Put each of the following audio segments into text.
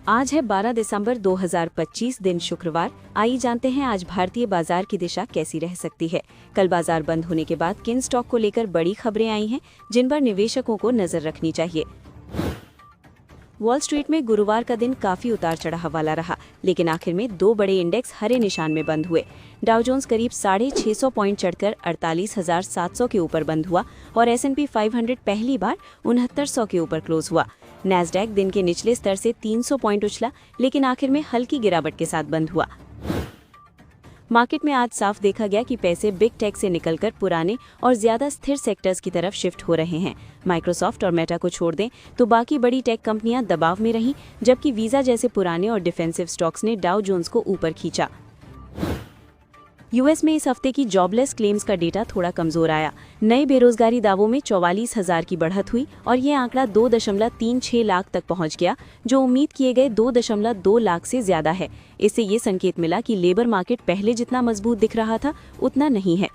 आज है 12 दिसंबर 2025 दिन शुक्रवार। आइए जानते हैं आज भारतीय बाजार की दिशा कैसी रह सकती है। कल बाजार बंद होने के बाद किन स्टॉक को लेकर बड़ी खबरें आई हैं जिन पर निवेशकों को नजर रखनी चाहिए। वॉल स्ट्रीट में गुरुवार का दिन काफी उतार चढ़ाव वाला रहा, लेकिन आखिर में दो बड़े इंडेक्स हरे निशान में बंद हुए। डाउ जोन्स करीब 650 पॉइंट चढ़कर 48,700 के ऊपर बंद हुआ और S&P 500 पहली बार 6900 के ऊपर क्लोज हुआ। नैस्डैक दिन के निचले स्तर से 300 पॉइंट उछला, लेकिन आखिर में हल्की गिरावट के साथ बंद हुआ। मार्केट में आज साफ देखा गया कि पैसे बिग टेक से निकलकर पुराने और ज्यादा स्थिर सेक्टर्स की तरफ शिफ्ट हो रहे हैं। माइक्रोसॉफ्ट और मेटा को छोड़ दें तो बाकी बड़ी टेक कंपनियां दबाव में रहीं, जबकि वीजा जैसे पुराने और डिफेंसिव स्टॉक्स ने डाउ जोन्स को ऊपर खींचा। यूएस में इस हफ्ते की जॉबलेस क्लेम्स का डेटा थोड़ा कमजोर आया। नए बेरोजगारी दावों में 44,000 की बढ़त हुई और ये आंकड़ा 2.36 लाख तक पहुंच गया, जो उम्मीद किए गए 2.2 लाख से ज्यादा है। इससे ये संकेत मिला कि लेबर मार्केट पहले जितना मजबूत दिख रहा था उतना नहीं है।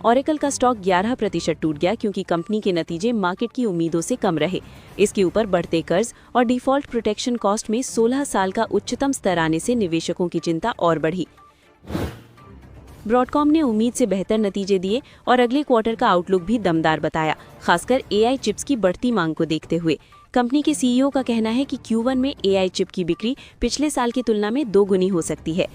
ऑरेकल का स्टॉक 11% टूट गया क्योंकि कंपनी के नतीजे मार्केट की उम्मीदों से कम रहे। इसके ऊपर बढ़ते कर्ज और डिफॉल्ट प्रोटेक्शन कॉस्ट में 16 साल का उच्चतम स्तर आने से निवेशकों की चिंता और बढ़ी। ब्रॉडकॉम ने उम्मीद से बेहतर नतीजे दिए और अगले क्वार्टर का आउटलुक भी दमदार बताया, खासकर AI चिप्स की बढ़ती मांग को देखते हुए। कंपनी के CEO का कहना है कि Q1 में AI चिप की बिक्री पिछले साल की तुलना में 2 गुनी हो सकती है।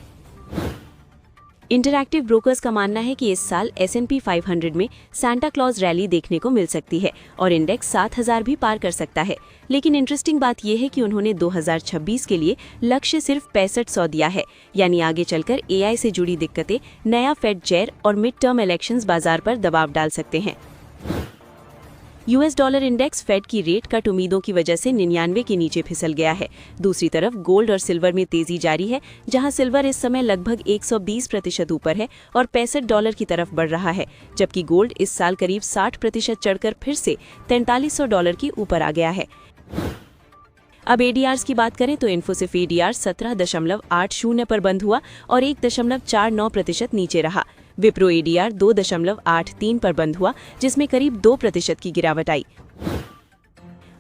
इंटरैक्टिव ब्रोकर्स का मानना है कि इस साल S&P 500 में सांता क्लॉज रैली देखने को मिल सकती है और इंडेक्स 7,000 भी पार कर सकता है। लेकिन इंटरेस्टिंग बात यह है कि उन्होंने 2026 के लिए लक्ष्य सिर्फ 6500 दिया है, यानी आगे चलकर AI से जुड़ी दिक्कतें, नया फेड चेयर और मिड टर्म इलेक्शंस बाजार पर दबाव डाल सकते हैं। US डॉलर इंडेक्स फेड की रेट कट उम्मीदों की वजह से 99 के नीचे फिसल गया है। दूसरी तरफ गोल्ड और सिल्वर में तेजी जारी है, जहां सिल्वर इस समय लगभग 120% ऊपर है और $65 की तरफ बढ़ रहा है, जबकि गोल्ड इस साल करीब 60% चढ़कर फिर से $4300 के ऊपर आ गया है। अब ADRs की बात करें तो इन्फोसिस ADR 17.80 पर बंद हुआ और 1.49% नीचे रहा। विप्रो ADR 2.83 पर बंद हुआ, जिसमें करीब 2% की गिरावट आई।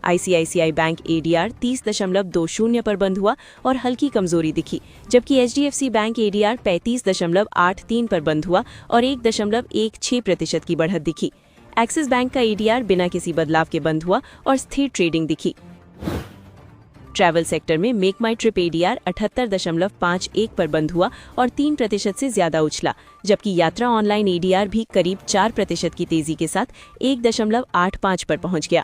ICICI बैंक ADR 30.20 पर बंद हुआ और हल्की कमजोरी दिखी, जबकि HDFC बैंक ADR 35.83 पर बंद हुआ और 1.16% की बढ़त दिखी। एक्सिस बैंक का ADR बिना किसी बदलाव के बंद हुआ और स्थिर ट्रेडिंग दिखी। ट्रैवल सेक्टर में मेक माई ट्रिप ADR 78.51 पर बंद हुआ और 3% से ज्यादा उछला, जबकि यात्रा ऑनलाइन ADR भी करीब 4% की तेजी के साथ 1.85 पर पहुंच गया।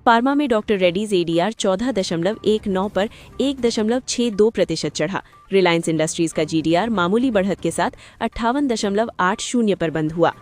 फार्मा में डॉक्टर रेड्डीज ADR 14.19 पर 1.62% चढ़ा। रिलायंस इंडस्ट्रीज का GDR मामूली बढ़त के साथ 58.80 पर बंद हुआ।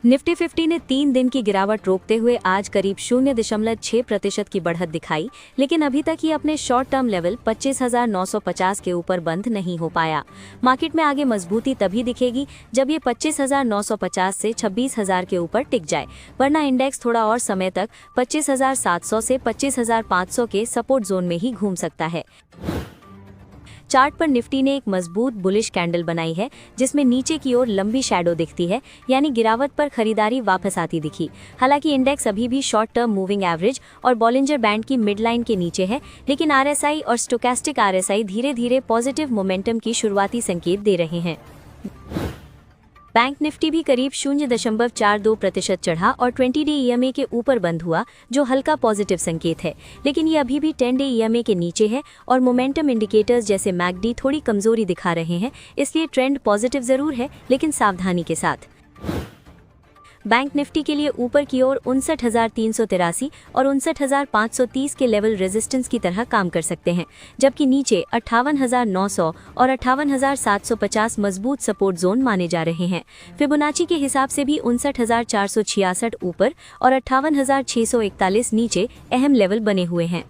निफ्टी 50 ने 3 दिन की गिरावट रोकते हुए आज करीब 0.6% की बढ़त दिखाई, लेकिन अभी तक ये अपने शॉर्ट टर्म लेवल 25,950 के ऊपर बंद नहीं हो पाया। मार्केट में आगे मजबूती तभी दिखेगी जब ये 25,950 से 26,000 के ऊपर टिक जाए, वरना इंडेक्स थोड़ा और समय तक 25,700 से 25,500 के सपोर्ट जोन में ही घूम सकता है। चार्ट पर निफ्टी ने एक मजबूत बुलिश कैंडल बनाई है, जिसमें नीचे की ओर लंबी शैडो दिखती है, यानी गिरावट पर खरीदारी वापस आती दिखी। हालांकि इंडेक्स अभी भी शॉर्ट टर्म मूविंग एवरेज और बॉलिंजर बैंड की मिड लाइन के नीचे है, लेकिन RSI और स्टोकेस्टिक RSI धीरे धीरे पॉजिटिव मोमेंटम की शुरुआती संकेत दे रहे हैं। बैंक निफ्टी भी करीब 0.42% चढ़ा और 20-डे EMA के ऊपर बंद हुआ, जो हल्का पॉजिटिव संकेत है, लेकिन ये अभी भी 10-डे EMA के नीचे है और मोमेंटम इंडिकेटर्स जैसे MACD थोड़ी कमजोरी दिखा रहे हैं। इसलिए ट्रेंड पॉजिटिव जरूर है, लेकिन सावधानी के साथ। बैंक निफ्टी के लिए ऊपर की ओर 59,383 और 59,530 के लेवल रेजिस्टेंस की तरह काम कर सकते हैं, जबकि नीचे 58,900 और 58,750 मजबूत सपोर्ट जोन माने जा रहे हैं। फिबोनाची के हिसाब से भी 59,466 ऊपर और 58,641 नीचे अहम लेवल बने हुए हैं।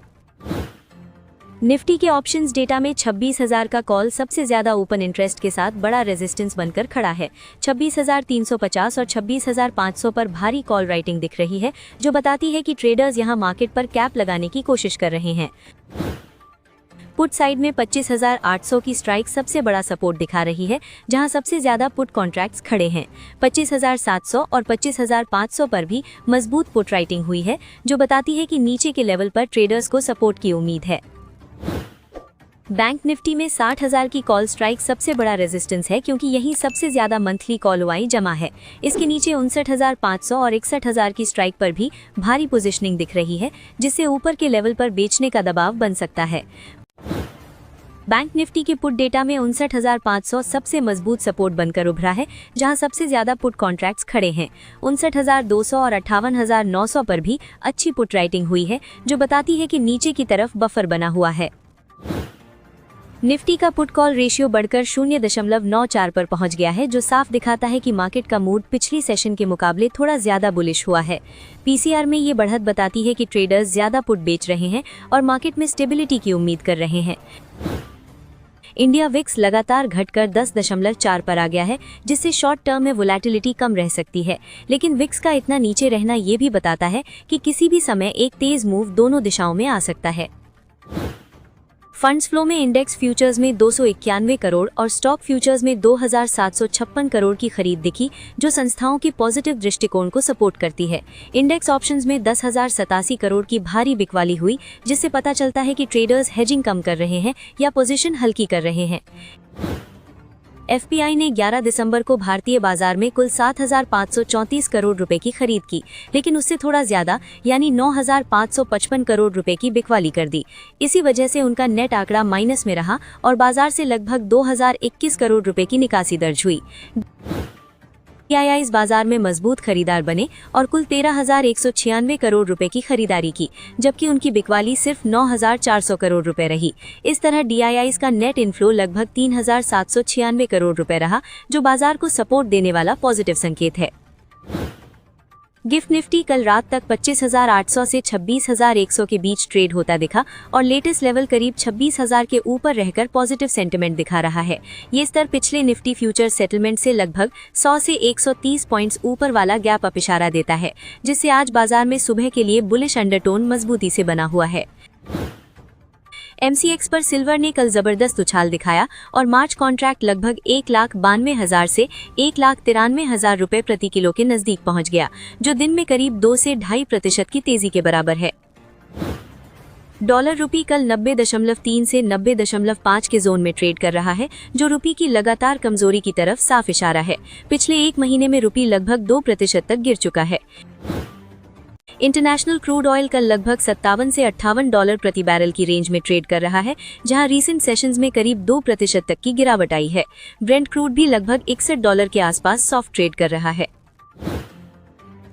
निफ्टी के ऑप्शंस डेटा में 26,000 का कॉल सबसे ज्यादा ओपन इंटरेस्ट के साथ बड़ा रेजिस्टेंस बनकर खड़ा है। 26,350 और 26,500 पर भारी कॉल राइटिंग दिख रही है, जो बताती है कि ट्रेडर्स यहां मार्केट पर कैप लगाने की कोशिश कर रहे हैं। पुट साइड में 25,800 की स्ट्राइक सबसे बड़ा सपोर्ट दिखा रही है, जहां सबसे ज्यादा पुट कॉन्ट्रैक्ट्स खड़े हैं। 25,700 और 25,500 पर भी मजबूत पुट राइटिंग हुई है, जो बताती है कि नीचे के लेवल पर ट्रेडर्स को सपोर्ट की उम्मीद है। बैंक निफ्टी में 60,000 की कॉल स्ट्राइक सबसे बड़ा रेजिस्टेंस है, क्योंकि यही सबसे ज्यादा मंथली कॉल वाई जमा है। इसके नीचे 59,500 और 61,000 की स्ट्राइक पर भी भारी पोजीशनिंग दिख रही है, जिससे ऊपर के लेवल पर बेचने का दबाव बन सकता है। बैंक निफ्टी के पुट डेटा में 59,500 सबसे मजबूत सपोर्ट बनकर उभरा है, जहां सबसे ज्यादा पुट कॉन्ट्रैक्ट्स खड़े हैं। 59,200 और 58,900 पर भी अच्छी पुट राइटिंग हुई है, जो बताती है कि नीचे की तरफ बफर बना हुआ है। निफ्टी का पुट कॉल रेशियो बढ़कर 0.94 पर पहुंच गया है, जो साफ दिखाता है कि मार्केट का मूड पिछली सेशन के मुकाबले थोड़ा ज्यादा बुलिश हुआ है। पीसीआर में ये बढ़त बताती है कि ट्रेडर्स ज्यादा पुट बेच रहे हैं और मार्केट में स्टेबिलिटी की उम्मीद कर रहे हैं। इंडिया विक्स लगातार घटकर 10.4 पर आ गया है, जिससे शॉर्ट टर्म में वोलेटिलिटी कम रह सकती है, लेकिन विक्स का इतना नीचे रहना ये भी बताता है कि किसी भी समय एक तेज मूव दोनों दिशाओं में आ सकता है। फंड्स फ्लो में इंडेक्स फ्यूचर्स में 291 करोड़ और स्टॉक फ्यूचर्स में 2,756 करोड़ की खरीद दिखी, जो संस्थाओं के पॉजिटिव दृष्टिकोण को सपोर्ट करती है। इंडेक्स ऑप्शंस में 10,087 करोड़ की भारी बिकवाली हुई, जिससे पता चलता है कि ट्रेडर्स हेजिंग कम कर रहे हैं या पोजीशन हल्की कर रहे हैं। एफपीआई ने 11 दिसंबर को भारतीय बाजार में कुल 7,534 करोड़ रुपए की खरीद की, लेकिन उससे थोड़ा ज्यादा यानी 9,555 करोड़ रुपए की बिकवाली कर दी। इसी वजह से उनका नेट आंकड़ा माइनस में रहा और बाजार से लगभग 2,021 करोड़ रुपए की निकासी दर्ज हुई। डीआईआईज बाजार में मजबूत खरीदार बने और कुल 13,196 करोड़ रुपए की खरीदारी की, जबकि उनकी बिकवाली सिर्फ 9,400 करोड़ रुपए रही। इस तरह डीआईआईज का नेट इनफ्लो लगभग 3,796 करोड़ रुपए रहा, जो बाजार को सपोर्ट देने वाला पॉजिटिव संकेत है। गिफ्ट निफ्टी कल रात तक 25,800 से 26,100 के बीच ट्रेड होता दिखा और लेटेस्ट लेवल करीब 26,000 के ऊपर रहकर पॉजिटिव सेंटिमेंट दिखा रहा है। ये स्तर पिछले निफ्टी फ्यूचर सेटलमेंट से लगभग 100 से 130 पॉइंट्स ऊपर वाला गैप अप इशारा देता है, जिससे आज बाजार में सुबह के लिए बुलिश अंडरटोन मजबूती से बना हुआ है। एमसीएक्स पर सिल्वर ने कल जबरदस्त उछाल दिखाया और मार्च कॉन्ट्रैक्ट लगभग 1,92,000 से 1,93,000 रुपए प्रति किलो के नजदीक पहुंच गया, जो दिन में करीब 2 से 2.5% की तेजी के बराबर है। डॉलर रुपी कल 90.3 से 90.5 के जोन में ट्रेड कर रहा है, जो रुपी की लगातार कमजोरी की तरफ साफ इशारा है। पिछले एक महीने में रुपी लगभग 2% तक गिर चुका है। इंटरनेशनल क्रूड ऑयल कल लगभग 57 से 58 डॉलर प्रति बैरल की रेंज में ट्रेड कर रहा है, जहां रीसेंट सेशंस में करीब 2% तक की गिरावट आई है। ब्रेंट क्रूड भी लगभग 61 डॉलर के आसपास सॉफ्ट ट्रेड कर रहा है।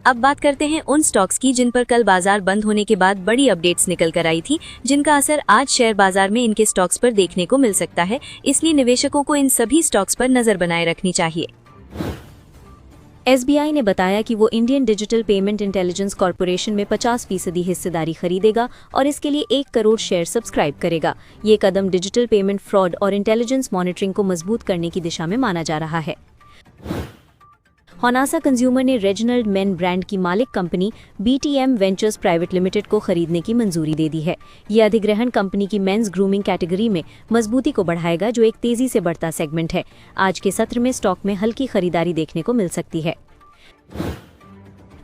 अब बात करते हैं उन स्टॉक्स की जिन पर कल बाजार बंद होने के बाद बड़ी अपडेट्स निकल कर आई थी, जिनका असर आज शेयर बाजार में इनके स्टॉक्स पर देखने को मिल सकता है। इसलिए निवेशकों को इन सभी स्टॉक्स पर नजर बनाए रखनी चाहिए। एसबीआई ने बताया कि वो Indian digital payment intelligence corporation में 50% हिस्सेदारी खरीदेगा और इसके लिए 1 करोड़ शेयर सब्सक्राइब करेगा। ये कदम डिजिटल पेमेंट फ्रॉड और इंटेलिजेंस मॉनिटरिंग को मजबूत करने की दिशा में माना जा रहा है। होनासा कंज्यूमर ने रेजिनल्ड मेन ब्रांड की मालिक company BTM ventures private limited को खरीदने की मंजूरी दे दी है। ये अधिग्रहण कंपनी की मेंस ग्रूमिंग कैटेगरी में मजबूती को बढ़ाएगा, जो एक तेजी से बढ़ता सेगमेंट है। आज के सत्र में स्टॉक में हल्की खरीदारी देखने को मिल सकती है।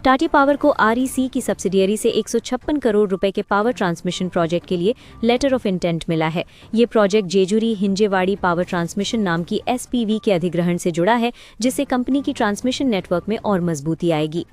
टाटा पावर को आरईसी की सब्सिडियरी से 156 करोड़ रुपए के पावर ट्रांसमिशन प्रोजेक्ट के लिए लेटर ऑफ इंटेंट मिला है। ये project Jejuri Hinjewadi power transmission नाम की एसपीवी के अधिग्रहण से जुड़ा है, जिससे कंपनी की ट्रांसमिशन नेटवर्क में और मजबूती आएगी।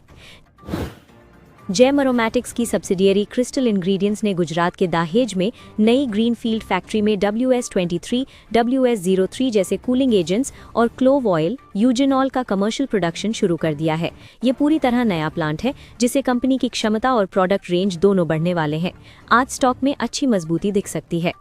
जैम एरोमैटिक्स की सब्सिडियरी क्रिस्टल इंग्रेडिएंट्स ने गुजरात के दाहेज में नई ग्रीनफील्ड फैक्ट्री में WS-23, WS-03 जैसे कूलिंग एजेंट्स और क्लोव ऑयल, यूजेनॉल का कमर्शियल प्रोडक्शन शुरू कर दिया है। ये पूरी तरह नया प्लांट है, जिससे कंपनी की क्षमता और प्रोडक्ट रेंज दोनों बढ़ने वाले हैं। आज स्टॉक में अच्छी मजबूती दिख सकती है।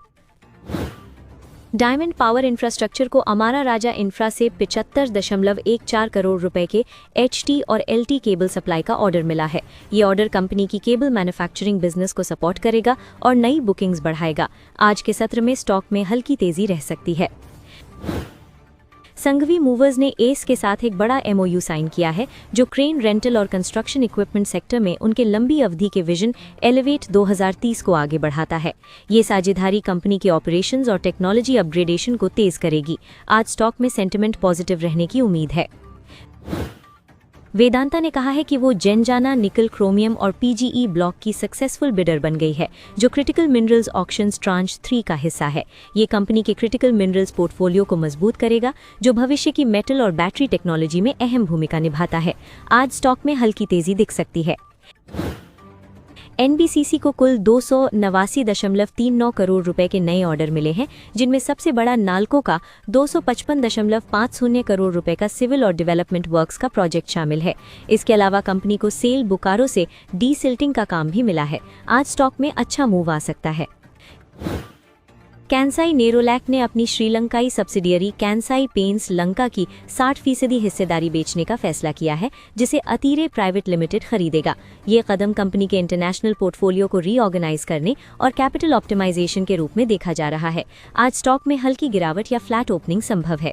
डायमंड पावर इंफ्रास्ट्रक्चर को अमारा राजा इंफ्रा से 75.14 करोड़ रुपए के HT और LT केबल सप्लाई का ऑर्डर मिला है। ये ऑर्डर कंपनी की केबल मैन्युफैक्चरिंग बिजनेस को सपोर्ट करेगा और नई बुकिंग्स बढ़ाएगा। आज के सत्र में स्टॉक में हल्की तेजी रह सकती है। संघवी मूवर्स ने एस के साथ एक बड़ा MOU साइन किया है जो क्रेन रेंटल और कंस्ट्रक्शन इक्विपमेंट सेक्टर में उनके लंबी अवधि के विजन एलिवेट 2030 को आगे बढ़ाता है। ये साझेदारी कंपनी के ऑपरेशंस और टेक्नोलॉजी अपग्रेडेशन को तेज करेगी। आज स्टॉक में सेंटिमेंट पॉजिटिव रहने की उम्मीद है। वेदांता ने कहा है कि वो जेनजाना निकल क्रोमियम और PGE ब्लॉक की सक्सेसफुल बिडर बन गई है, जो क्रिटिकल मिनरल्स ऑक्शंस ट्रांच 3 का हिस्सा है। ये कंपनी के क्रिटिकल मिनरल्स पोर्टफोलियो को मजबूत करेगा, जो भविष्य की मेटल और बैटरी टेक्नोलॉजी में अहम भूमिका निभाता है। आज स्टॉक में हल्की तेजी दिख सकती है। NBCC को कुल 289.39 करोड़ रुपए के नए ऑर्डर मिले हैं, जिनमें सबसे बड़ा नाल्को का 255.50 करोड़ रुपए का सिविल और डेवलपमेंट वर्क्स का प्रोजेक्ट शामिल है। इसके अलावा कंपनी को सेल बोकारो से डीसिल्टिंग का काम भी मिला है। आज स्टॉक में अच्छा मूव आ सकता है। कैंसाई नेरोलैक ने अपनी श्रीलंकाई सब्सिडियरी कैंसाई पेंट्स लंका की 60% हिस्सेदारी बेचने का फैसला किया है, जिसे अतीरे प्राइवेट लिमिटेड खरीदेगा। ये कदम कंपनी के इंटरनेशनल पोर्टफोलियो को रीऑर्गेनाइज करने और कैपिटल ऑप्टिमाइजेशन के रूप में देखा जा रहा है। आज स्टॉक में हल्की गिरावट या फ्लैट ओपनिंग संभव है।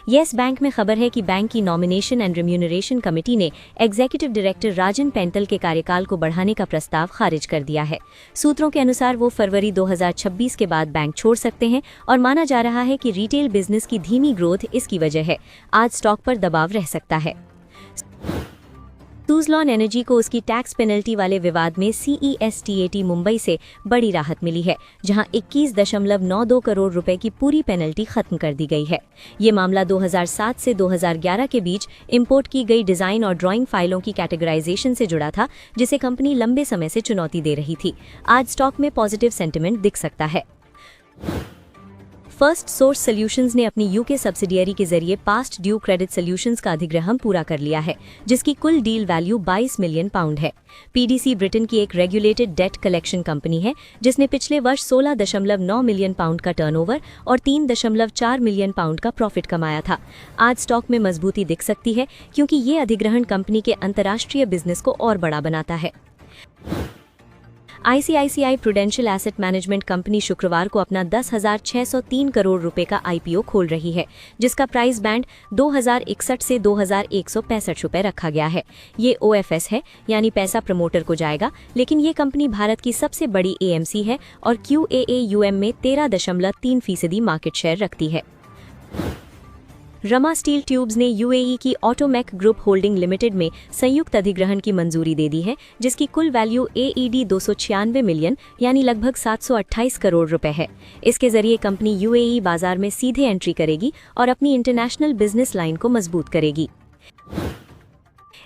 येस बैंक में खबर है कि बैंक की नॉमिनेशन एंड रिम्यूनरेशन कमेटी ने एग्जीक्यूटिव डायरेक्टर राजन पेंटल के कार्यकाल को बढ़ाने का प्रस्ताव खारिज कर दिया है। सूत्रों के अनुसार वो फरवरी 2026 के बाद बैंक छोड़ सकते हैं और माना जा रहा है कि रिटेल बिजनेस की धीमी ग्रोथ इसकी वजह है। आज स्टॉक पर दबाव रह सकता है। सुज़लॉन एनर्जी को उसकी टैक्स पेनल्टी वाले विवाद में CESTAT मुंबई से बड़ी राहत मिली है, जहां 21.92 करोड़ रुपए की पूरी पेनल्टी खत्म कर दी गई है। ये मामला 2007 से 2011 के बीच इंपोर्ट की गई डिजाइन और ड्राइंग फाइलों की कैटेगराइजेशन से जुड़ा था, जिसे कंपनी लंबे समय से चुनौती दे रही थी। आज स्टॉक में पॉजिटिव सेंटिमेंट दिख सकता है। फर्स्ट सोर्स सॉल्यूशंस ने अपनी UK सब्सिडियरी के जरिए पास्ट ड्यू क्रेडिट सॉल्यूशंस का अधिग्रहण पूरा कर लिया है, जिसकी कुल डील वैल्यू 22 मिलियन पाउंड है। PDC ब्रिटेन की एक रेगुलेटेड डेट कलेक्शन कंपनी है, जिसने पिछले वर्ष 16.9 मिलियन पाउंड का टर्नओवर और 3.4 मिलियन पाउंड का प्रॉफिट कमाया था। आज स्टॉक में मजबूती दिख सकती है, क्योंकि ये अधिग्रहण कंपनी के अंतर्राष्ट्रीय बिजनेस को और बड़ा बनाता है। ICICI prudential asset management company शुक्रवार को अपना 10,603 करोड़ रुपए का IPO खोल रही है, जिसका प्राइस बैंड 2061 से 2165 रुपए रखा गया है। ये OFS है, यानी पैसा प्रमोटर को जाएगा, लेकिन ये कंपनी भारत की सबसे बड़ी AMC है और QAAUM में 13.3% मार्केट शेयर रखती है। रमा स्टील ट्यूब्स ने UAE की ऑटोमेक ग्रुप होल्डिंग लिमिटेड में संयुक्त अधिग्रहण की मंजूरी दे दी है, जिसकी कुल वैल्यू AED 296 मिलियन यानी लगभग 728 करोड़ रुपए है। इसके जरिए कंपनी UAE बाजार में सीधे एंट्री करेगी और अपनी इंटरनेशनल बिजनेस लाइन को मजबूत करेगी।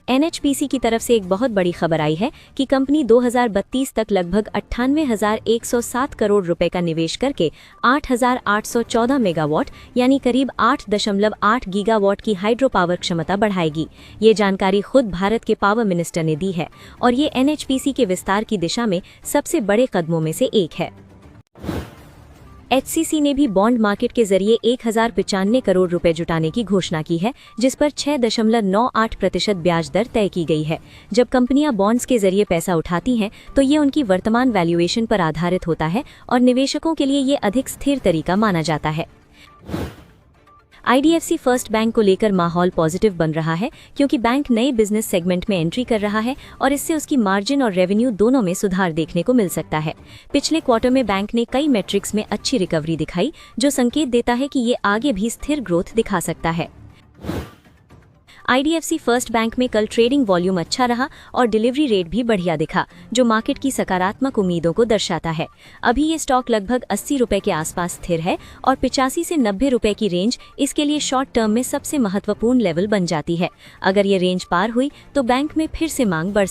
NHPC की तरफ से एक बहुत बड़ी खबर आई है कि कंपनी 2032 तक लगभग 98,107 करोड़ रुपए का निवेश करके 8,814 मेगावाट यानी करीब 8.8 गीगावाट की हाइड्रो पावर क्षमता बढ़ाएगी। ये जानकारी खुद भारत के पावर मिनिस्टर ने दी है और ये NHPC के विस्तार की दिशा में सबसे बड़े कदमों में से एक है। HCC ने भी बॉन्ड मार्केट के जरिए 1,095 करोड़ रुपए जुटाने की घोषणा की है, जिस पर 6.98% ब्याज दर तय की गई है। जब कंपनियां बॉन्ड्स के जरिए पैसा उठाती हैं, तो ये उनकी वर्तमान वैल्यूएशन पर आधारित होता है और निवेशकों के लिए ये अधिक स्थिर तरीका माना जाता है। IDFC फर्स्ट बैंक को लेकर माहौल पॉजिटिव बन रहा है, क्योंकि बैंक नए बिजनेस सेगमेंट में एंट्री कर रहा है और इससे उसकी मार्जिन और रेवेन्यू दोनों में सुधार देखने को मिल सकता है। पिछले क्वार्टर में बैंक ने कई मैट्रिक्स में अच्छी रिकवरी दिखाई, जो संकेत देता है कि ये आगे भी स्थिर ग्रोथ दिखा सकता है। IDFC फर्स्ट बैंक में कल ट्रेडिंग वॉल्यूम अच्छा रहा और डिलीवरी रेट भी बढ़िया दिखा, जो मार्केट की सकारात्मक उम्मीदों को दर्शाता है। अभी ये स्टॉक लगभग 80 रुपए के आसपास स्थिर है और 85 से 90 रुपए की रेंज इसके लिए शॉर्ट टर्म में सबसे महत्वपूर्ण लेवल बन जाती है। अगर ये रेंज पार हुई तो बैंक में फिर से मांग बढ़